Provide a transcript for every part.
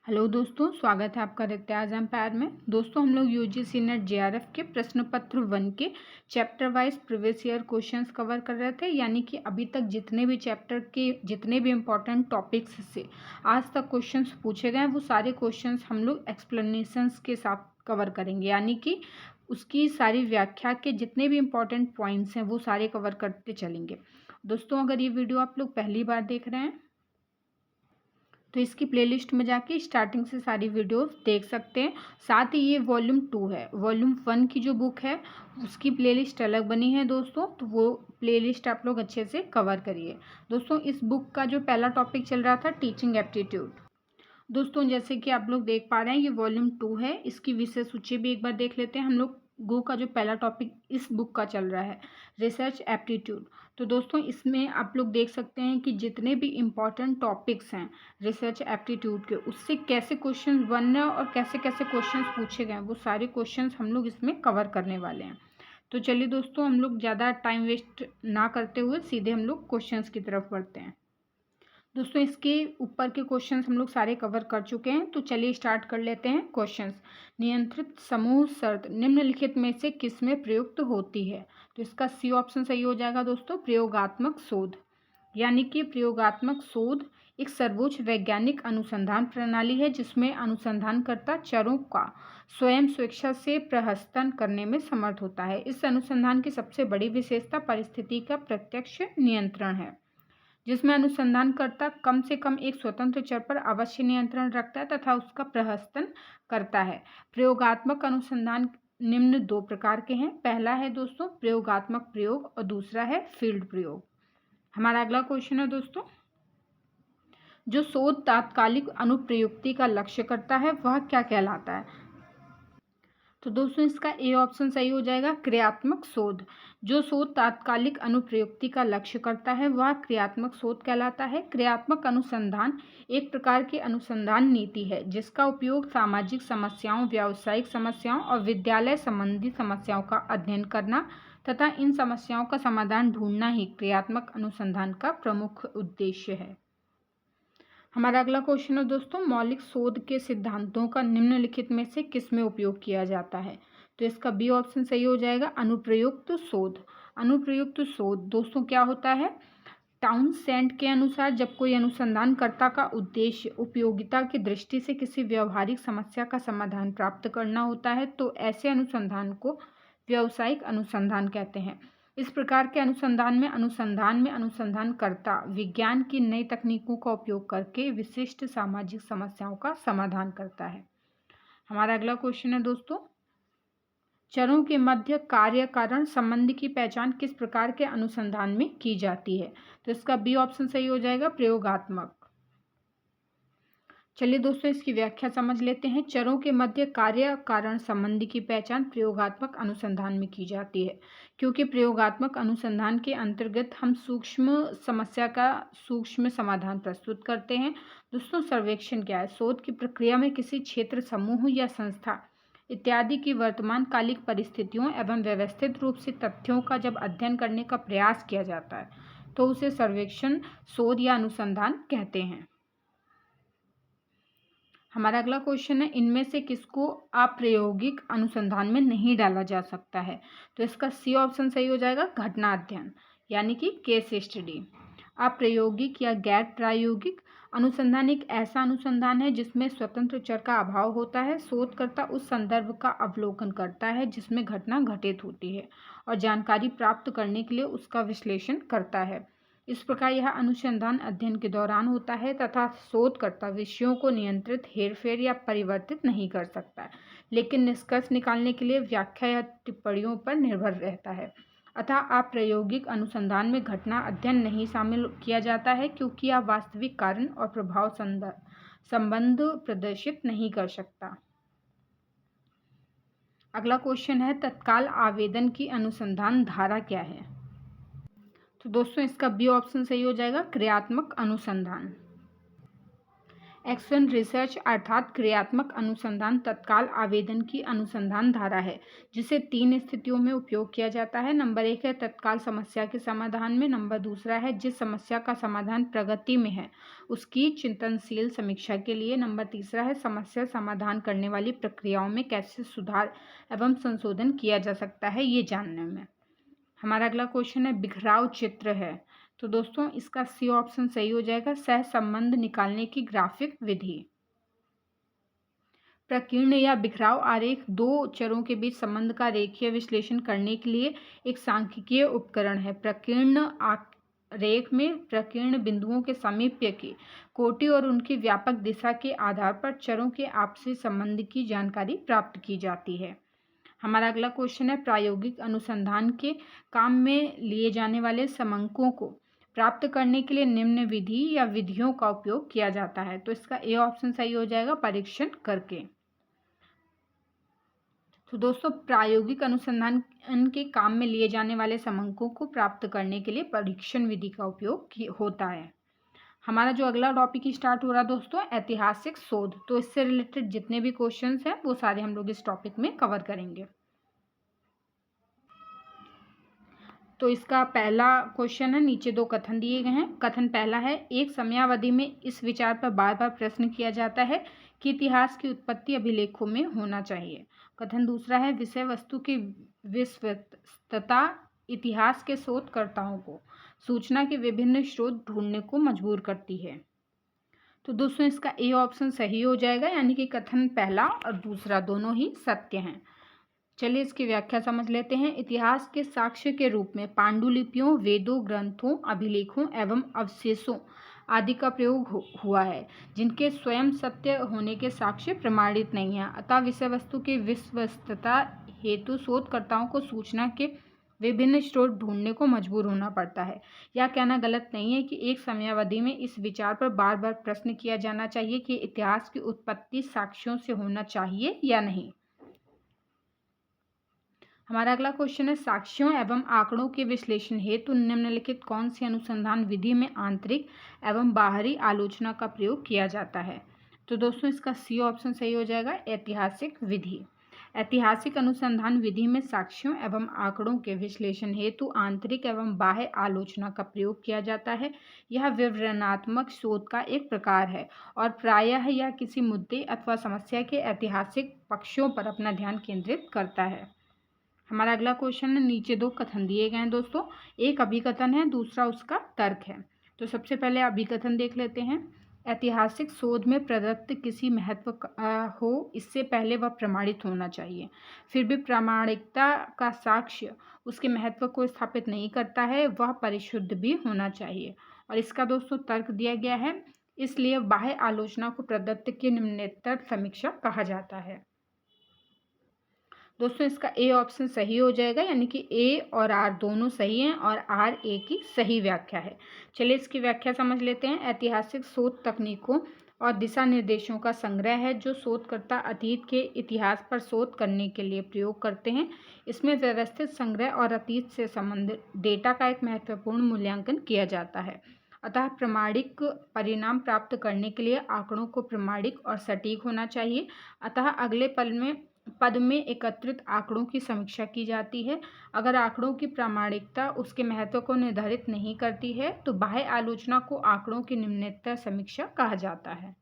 Hello दोस्तों, स्वागत है आपका रित्याज एम्पायर में। दोस्तों, हम लोग यूजीसी नेट जेआरएफ के प्रश्न पत्र 1 के chapter wise previous year questions cover कर रहे थे। यानी कि अभी तक जितने भी चैप्टर के जितने भी इम्पोर्टेंट टॉपिक्स से आज तक क्वेश्चंस पूछे गए हैं, वो सारे क्वेश्चंस हम लोग एक्सप्लेनेशंस के साथ कवर करेंगे। यानी कि उसकी सारी व्याख्या के जितने भी इम्पोर्टेंट पॉइंट्स हैं वो सारे कवर करते चलेंगे। दोस्तों, अगर ये वीडियो आप लोग पहली बार देख रहे हैं तो इसकी प्लेलिस्ट में जाके स्टार्टिंग से सारी वीडियोस देख सकते हैं। साथ ही ये वॉल्यूम 2 है। वॉल्यूम 1 की जो बुक है उसकी प्लेलिस्ट अलग बनी है दोस्तों, तो वो प्लेलिस्ट आप लोग अच्छे से कवर करिए। दोस्तों, इस बुक का जो पहला टॉपिक चल रहा था टीचिंग एप्टीट्यूड। दोस्तों, जैसे कि आप लोग देख पा रहे हैं ये वॉल्यूम 2 है। इसकी विषय सूची भी एक बार देख लेते हैं हम लोग। गो का जो पहला टॉपिक इस बुक का चल रहा है रिसर्च एप्टीट्यूड। तो दोस्तों, इसमें आप लोग देख सकते हैं कि जितने भी इम्पॉर्टेंट टॉपिक्स हैं रिसर्च एप्टीट्यूड के, उससे कैसे क्वेश्चन बन रहे हैं और कैसे कैसे क्वेश्चंस पूछे गए हैं, वो सारे क्वेश्चंस हम लोग इसमें कवर करने वाले हैं। तो चलिए दोस्तों, हम लोग ज़्यादा टाइम वेस्ट ना करते हुए सीधे हम लोग क्वेश्चंस की तरफ बढ़ते हैं। दोस्तों, इसके ऊपर के क्वेश्चंस हम लोग सारे कवर कर चुके हैं, तो चलिए स्टार्ट कर लेते हैं क्वेश्चंस। नियंत्रित समूह शर्त निम्नलिखित में से किस में प्रयुक्त होती है? तो इसका सी ऑप्शन सही हो जाएगा दोस्तों, प्रयोगात्मक शोध। यानी कि प्रयोगात्मक शोध एक सर्वोच्च वैज्ञानिक अनुसंधान प्रणाली है जिसमें अनुसंधानकर्ता चरों का स्वयं स्वेच्छा से प्रहसन करने में समर्थ होता है। इस अनुसंधान की सबसे बड़ी विशेषता परिस्थिति का प्रत्यक्ष नियंत्रण है, जिसमें अनुसंधानकर्ता कम से कम एक स्वतंत्र चर पर अवश्य नियंत्रण रखता है तथा उसका प्रहसन करता है। प्रयोगात्मक अनुसंधान निम्न दो प्रकार के हैं। पहला है दोस्तों प्रयोगात्मक प्रयोग और दूसरा है फील्ड प्रयोग। हमारा अगला क्वेश्चन है दोस्तों, जो शोध तात्कालिक अनुप्रयुक्ति का लक्ष्य करता है वह क्या कहलाता है? तो दोस्तों, इसका ए ऑप्शन सही हो जाएगा, क्रियात्मक शोध। जो शोध तात्कालिक अनुप्रयुक्ति का लक्ष्य करता है वह क्रियात्मक शोध कहलाता है। क्रियात्मक अनुसंधान एक प्रकार की अनुसंधान नीति है जिसका उपयोग सामाजिक समस्याओं, व्यावसायिक समस्याओं और विद्यालय संबंधी समस्याओं का अध्ययन करना तथा इन समस्याओं का समाधान ढूंढना ही क्रियात्मक अनुसंधान का प्रमुख उद्देश्य है। हमारा अगला क्वेश्चन है दोस्तों, मौलिक शोध के सिद्धांतों का निम्नलिखित में से किस में उपयोग किया जाता है? तो इसका बी ऑप्शन सही हो जाएगा, अनुप्रयुक्त शोध। अनुप्रयुक्त शोध दोस्तों क्या होता है? टाउनसेंड के अनुसार जब कोई अनुसंधानकर्ता का उद्देश्य उपयोगिता की दृष्टि से किसी व्यवहारिक समस्या का समाधान प्राप्त करना होता है तो ऐसे अनुसंधान को व्यावसायिक अनुसंधान कहते हैं। इस प्रकार के अनुसंधान में अनुसंधानकर्ता विज्ञान की नई तकनीकों का उपयोग करके विशिष्ट सामाजिक समस्याओं का समाधान करता है। हमारा अगला क्वेश्चन है दोस्तों, चरों के मध्य कार्य कारण संबंध की पहचान किस प्रकार के अनुसंधान में की जाती है? तो इसका बी ऑप्शन सही हो जाएगा, प्रयोगात्मक। चलिए दोस्तों, इसकी व्याख्या समझ लेते हैं। चरों के मध्य कार्य कारण संबंध की पहचान प्रयोगात्मक अनुसंधान में की जाती है, क्योंकि प्रयोगात्मक अनुसंधान के अंतर्गत हम सूक्ष्म समस्या का सूक्ष्म समाधान प्रस्तुत करते हैं। दोस्तों, सर्वेक्षण क्या है? शोध की प्रक्रिया में किसी क्षेत्र, समूह या संस्था इत्यादि की वर्तमान कालिक परिस्थितियों एवं व्यवस्थित रूप से तथ्यों का जब अध्ययन करने का प्रयास किया जाता है तो उसे सर्वेक्षण, शोध या अनुसंधान कहते हैं। हमारा अगला क्वेश्चन है, इनमें से किसको अप्रायोगिक अनुसंधान में नहीं डाला जा सकता है? तो इसका सी ऑप्शन सही हो जाएगा, घटना अध्ययन, यानी कि केस स्टडी। अप्रायोगिक या गैर प्रायोगिक अनुसंधान एक ऐसा अनुसंधान है जिसमें स्वतंत्र चर का अभाव होता है। शोधकर्ता उस संदर्भ का अवलोकन करता है जिसमें घटना घटित होती है और जानकारी प्राप्त करने के लिए उसका विश्लेषण करता है। इस प्रकार यह अनुसंधान अध्ययन के दौरान होता है तथा शोधकर्ता विषयों को नियंत्रित, हेरफेर या परिवर्तित नहीं कर सकता, लेकिन निष्कर्ष निकालने के लिए व्याख्या या टिप्पणियों पर निर्भर रहता है। अतः अप्रायोगिक अनुसंधान में घटना अध्ययन नहीं शामिल किया जाता है क्योंकि यह वास्तविक कारण और प्रभाव संबंध प्रदर्शित नहीं कर सकता। अगला क्वेश्चन है, तत्काल आवेदन की अनुसंधान धारा क्या है? तो दोस्तों, इसका बी ऑप्शन सही हो जाएगा, क्रियात्मक अनुसंधान। एक्शन रिसर्च अर्थात क्रियात्मक अनुसंधान तत्काल आवेदन की अनुसंधान धारा है जिसे 3 स्थितियों में उपयोग किया जाता है। नंबर 1 है तत्काल समस्या के समाधान में। नंबर 2 है जिस समस्या का समाधान प्रगति में है उसकी चिंतनशील समीक्षा के लिए। नंबर 3 है समस्या समाधान करने वाली प्रक्रियाओं में कैसे सुधार एवं संशोधन किया जा सकता है ये जानने में। हमारा अगला क्वेश्चन है बिखराव चित्र है, तो दोस्तों इसका सी ऑप्शन सही हो जाएगा, सह संबंध निकालने की ग्राफिक विधि। प्रकीर्ण या बिखराव आरेख दो चरों के बीच संबंध का रेखीय विश्लेषण करने के लिए एक सांख्यिकीय उपकरण है। प्रकीर्ण आरेख में प्रकीर्ण बिंदुओं के सामीप्य की कोटि और उनकी व्यापक दिशा के आधार पर चरों के आपसी संबंध की जानकारी प्राप्त की जाती है। हमारा अगला क्वेश्चन है प्रायोगिक अनुसंधान के काम में लिए जाने वाले समंकों को प्राप्त करने के लिए निम्न विधि या विधियों का उपयोग किया जाता है, तो इसका ए ऑप्शन सही हो जाएगा, परीक्षण करके। तो दोस्तों प्रायोगिक अनुसंधान के काम में लिए जाने वाले समंकों को प्राप्त करने के लिए परीक्षण विधि का उपयोग होता है। हमारा जो अगला टॉपिक स्टार्ट हो रहा है दोस्तों ऐतिहासिक शोध, तो इससे रिलेटेड जितने भी क्वेश्चंस हैं वो सारे हम लोग इस टॉपिक में कवर करेंगे। तो इसका पहला क्वेश्चन है, नीचे 2 कथन दिए गए हैं। कथन पहला है एक समयावधि में इस विचार पर बार बार प्रश्न किया जाता है कि इतिहास की उत्पत्ति अभिलेखों में होना चाहिए। कथन दूसरा है विषय वस्तु की विश्वस्तता इतिहास के शोधकर्ताओं को सूचना के विभिन्न स्रोत ढूंढने को मजबूर करती है। तो दोस्तों इसका ए ऑप्शन सही हो जाएगा, यानी कि कथन पहला और दूसरा दोनों ही सत्य हैं। चलिए इसकी व्याख्या समझ लेते हैं। इतिहास के साक्ष्य के रूप में पांडुलिपियों, वेदों, ग्रंथों, अभिलेखों एवं अवशेषों आदि का प्रयोग हुआ है जिनके स्वयं सत्य होने के साक्ष्य प्रमाणित नहीं है। अतः विषय वस्तु की विश्वस्तता हेतु शोधकर्ताओं को सूचना के विभिन्न स्रोत ढूंढने को मजबूर होना पड़ता है। यह कहना गलत नहीं है कि एक समयावधि में इस विचार पर बार बार प्रश्न किया जाना चाहिए कि इतिहास की उत्पत्ति साक्ष्यों से होना चाहिए या नहीं। हमारा अगला क्वेश्चन है साक्ष्यों एवं आंकड़ों के विश्लेषण हेतु निम्नलिखित कौन सी अनुसंधान विधि में आंतरिक एवं बाहरी आलोचना का प्रयोग किया जाता है। तो दोस्तों इसका सी ऑप्शन सही हो जाएगा, ऐतिहासिक विधि। ऐतिहासिक अनुसंधान विधि में साक्ष्यों एवं आंकड़ों के विश्लेषण हेतु आंतरिक एवं बाह्य आलोचना का प्रयोग किया जाता है। यह विवरणात्मक शोध का एक प्रकार है और प्रायः यह किसी मुद्दे अथवा समस्या के ऐतिहासिक पक्षों पर अपना ध्यान केंद्रित करता है। हमारा अगला क्वेश्चन है नीचे 2 कथन दिए गए हैं दोस्तों, एक अभिकथन है दूसरा उसका तर्क है। तो सबसे पहले अभिकथन देख लेते हैं। ऐतिहासिक शोध में प्रदत्त किसी महत्व हो इससे पहले वह प्रमाणित होना चाहिए। फिर भी प्रामाणिकता का साक्ष्य उसके महत्व को स्थापित नहीं करता है, वह परिशुद्ध भी होना चाहिए। और इसका दोस्तों तर्क दिया गया है, इसलिए बाह्य आलोचना को प्रदत्त की निम्नतर समीक्षा कहा जाता है। दोस्तों इसका ए ऑप्शन सही हो जाएगा, यानी कि ए और आर दोनों सही हैं और आर ए की सही व्याख्या है। चलिए इसकी व्याख्या समझ लेते हैं। ऐतिहासिक शोध तकनीकों और दिशा निर्देशों का संग्रह है जो शोधकर्ता अतीत के इतिहास पर शोध करने के लिए प्रयोग करते हैं। इसमें व्यवस्थित संग्रह और अतीत से संबंधित डेटा का एक महत्वपूर्ण मूल्यांकन किया जाता है। अतः प्रामाणिक परिणाम प्राप्त करने के लिए आंकड़ों को प्रामाणिक और सटीक होना चाहिए। अतः अगले पद में एकत्रित आंकड़ों की समीक्षा की जाती है। अगर आंकड़ों की प्रामाणिकता उसके महत्व को निर्धारित नहीं करती है तो बाह्य आलोचना को आंकड़ों की निम्नतर समीक्षा कहा जाता है।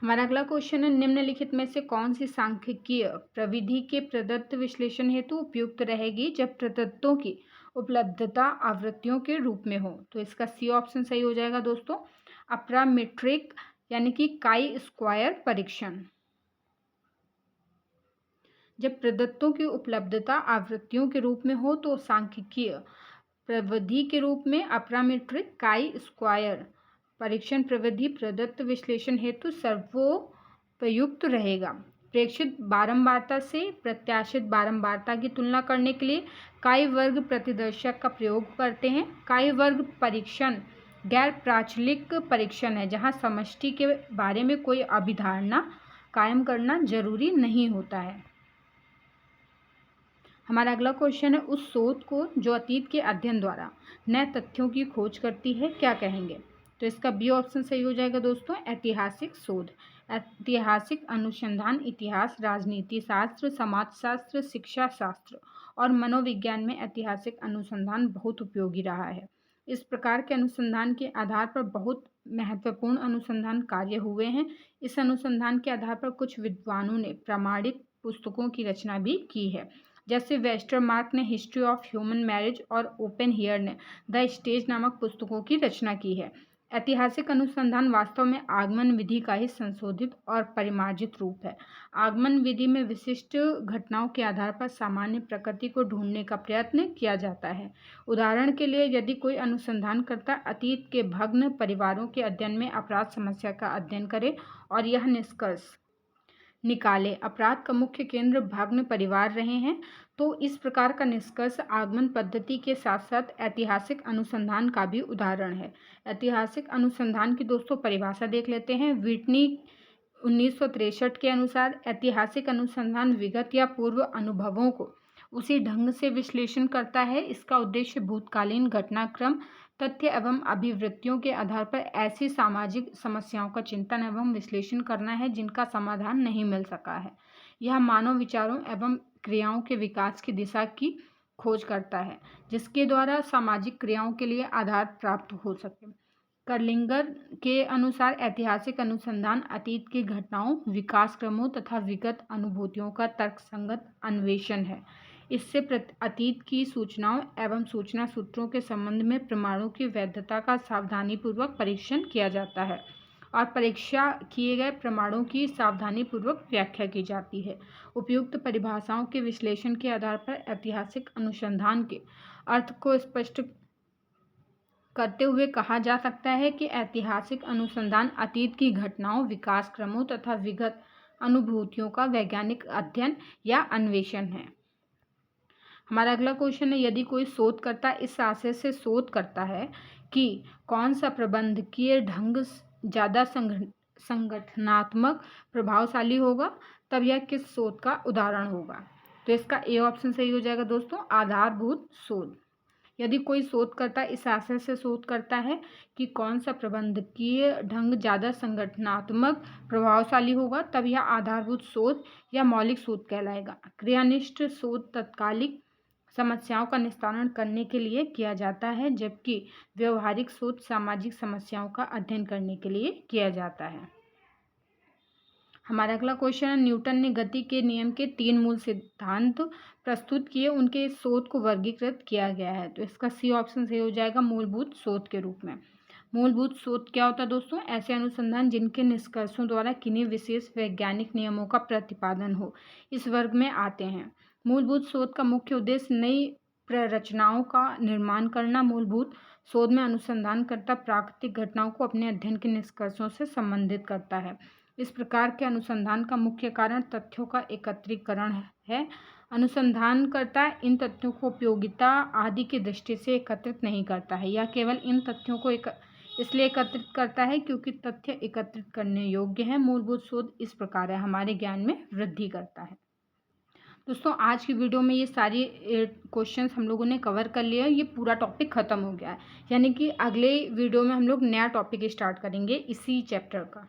हमारा अगला क्वेश्चन है निम्नलिखित में से कौन सी सांख्यिकीय प्रविधि के प्रदत्त विश्लेषण हेतु उपयुक्त रहेगी जब प्रदत्तों की उपलब्धता आवृत्तियों के रूप में हो। तो इसका सी ऑप्शन सही हो जाएगा दोस्तों, अपरामेट्रिक यानी कि काई स्क्वायर परीक्षण। जब प्रदत्तों की उपलब्धता आवृत्तियों के रूप में हो तो सांख्यिकीय प्रविधि के रूप में अपरामेट्रिक काई स्क्वायर परीक्षण प्रविधि प्रदत्त विश्लेषण हेतु सर्वोपयुक्त रहेगा। प्रेक्षित बारंबारता से प्रत्याशित बारंबारता की तुलना करने के लिए काई वर्ग प्रतिदर्शक का प्रयोग करते हैं। काई वर्ग परीक्षण गैर प्राचलिक परीक्षण है जहां समष्टि के बारे में कोई अभिधारणा कायम करना जरूरी नहीं होता है। हमारा अगला क्वेश्चन है उस शोध को जो अतीत के अध्ययन द्वारा नए तथ्यों की खोज करती है क्या कहेंगे। तो इसका बी ऑप्शन सही हो जाएगा दोस्तों, ऐतिहासिक शोध। ऐतिहासिक अनुसंधान इतिहास, राजनीति शास्त्र, समाजशास्त्र, शिक्षा शास्त्र और मनोविज्ञान में ऐतिहासिक अनुसंधान बहुत उपयोगी रहा है। इस प्रकार के अनुसंधान के आधार पर बहुत महत्वपूर्ण अनुसंधान कार्य हुए हैं। इस अनुसंधान के आधार पर कुछ विद्वानों ने प्रामाणिक पुस्तकों की रचना भी की है, जैसे वेस्टरमार्क ने हिस्ट्री ऑफ ह्यूमन मैरिज और ओपेनहियर ने द स्टेज नामक पुस्तकों की रचना की है। ऐतिहासिक अनुसंधान वास्तव में आगमन विधि का ही संशोधित और परिमार्जित रूप है। आगमन विधि में विशिष्ट घटनाओं के आधार पर सामान्य प्रकृति को ढूंढने का प्रयत्न किया जाता है। उदाहरण के लिए, यदि कोई अनुसंधानकर्ता अतीत के भग्न परिवारों के अध्ययन में अपराध समस्या का अध्ययन करे और यह निष्कर्ष निकाले अपराध का मुख्य केंद्र भग्न परिवार रहे हैं, तो इस प्रकार का निष्कर्ष आगमन पद्धति के साथ साथ ऐतिहासिक अनुसंधान का भी उदाहरण है। ऐतिहासिक अनुसंधान की दोस्तों परिभाषा देख लेते हैं। व्हिटनी 1963 के अनुसार ऐतिहासिक अनुसंधान विगत या पूर्व अनुभवों को उसी ढंग से विश्लेषण करता है। इसका उद्देश्य भूतकालीन घटनाक्रम, तथ्य एवं अभिवृत्तियों के आधार पर ऐसी सामाजिक समस्याओं का चिंतन एवं विश्लेषण करना है जिनका समाधान नहीं मिल सका है। यह मानव विचारों एवं क्रियाओं के विकास की दिशा की खोज करता है, जिसके द्वारा सामाजिक क्रियाओं के लिए आधार प्राप्त हो सके। कर्लिंगर के अनुसार ऐतिहासिक अनुसंधान अतीत की घटनाओं, विकास क्रमों तथा विगत अनुभूतियों का तर्कसंगत अन्वेषण है। इससे अतीत की सूचनाओं एवं सूचना सूत्रों के संबंध में प्रमाणों की वैधता का सावधानीपूर्वक परीक्षण किया जाता है और परीक्षा किए गए प्रमाणों की सावधानीपूर्वक व्याख्या की जाती है। उपयुक्त परिभाषाओं के विश्लेषण के आधार पर ऐतिहासिक अनुसंधान के अर्थ को स्पष्ट करते हुए कहा जा सकता है कि ऐतिहासिक अनुसंधान अतीत की घटनाओं, विकास क्रमों तथा विगत अनुभूतियों का वैज्ञानिक अध्ययन या अन्वेषण है। हमारा अगला क्वेश्चन है, यदि कोई शोधकर्ता इस आशय से शोध करता है कि कौन सा प्रबंधकीय ढंग ज़्यादा संगठनात्मक प्रभावशाली होगा, तब यह किस शोध का उदाहरण होगा? तो इसका ए ऑप्शन सही हो जाएगा दोस्तों, आधारभूत शोध। यदि कोई शोधकर्ता इस आशय से शोध करता है कि कौन सा प्रबंधकीय ढंग ज़्यादा संगठनात्मक प्रभावशाली होगा, तब यह आधारभूत शोध या मौलिक शोध कहलाएगा। क्रियानिष्ठ शोध तात्कालिक समस्याओं का निस्तारण करने के लिए किया जाता है, जबकि व्यवहारिक शोध सामाजिक समस्याओं का अध्ययन करने के लिए किया जाता है। हमारा अगला क्वेश्चन है, न्यूटन ने गति के नियम के 3 मूल सिद्धांत प्रस्तुत किए, उनके शोध को वर्गीकृत किया गया है। तो इसका सी ऑप्शन सही हो जाएगा, मूलभूत शोध के रूप में। मूलभूत शोध क्या होता है दोस्तों? ऐसे अनुसंधान जिनके निष्कर्षों द्वारा किन्हीं विशेष वैज्ञानिक नियमों का प्रतिपादन हो, इस वर्ग में आते हैं। मूलभूत शोध का मुख्य उद्देश्य नई प्ररचनाओं का निर्माण करना। मूलभूत शोध में अनुसंधानकर्ता प्राकृतिक घटनाओं को अपने अध्ययन के निष्कर्षों से संबंधित करता है। इस प्रकार के अनुसंधान का मुख्य कारण तथ्यों का एकत्रीकरण है। अनुसंधानकर्ता इन तथ्यों को उपयोगिता आदि की दृष्टि से एकत्रित नहीं करता है, यह केवल इन तथ्यों को इसलिए एकत्रित करता है क्योंकि तथ्य एकत्रित करने योग्य है। मूलभूत शोध इस प्रकार है, हमारे ज्ञान में वृद्धि करता है। दोस्तों, आज की वीडियो में ये सारी क्वेश्चंस हम लोगों ने कवर कर लिया है। ये पूरा टॉपिक ख़त्म हो गया है, यानी कि अगले वीडियो में हम लोग नया टॉपिक स्टार्ट करेंगे इसी चैप्टर का।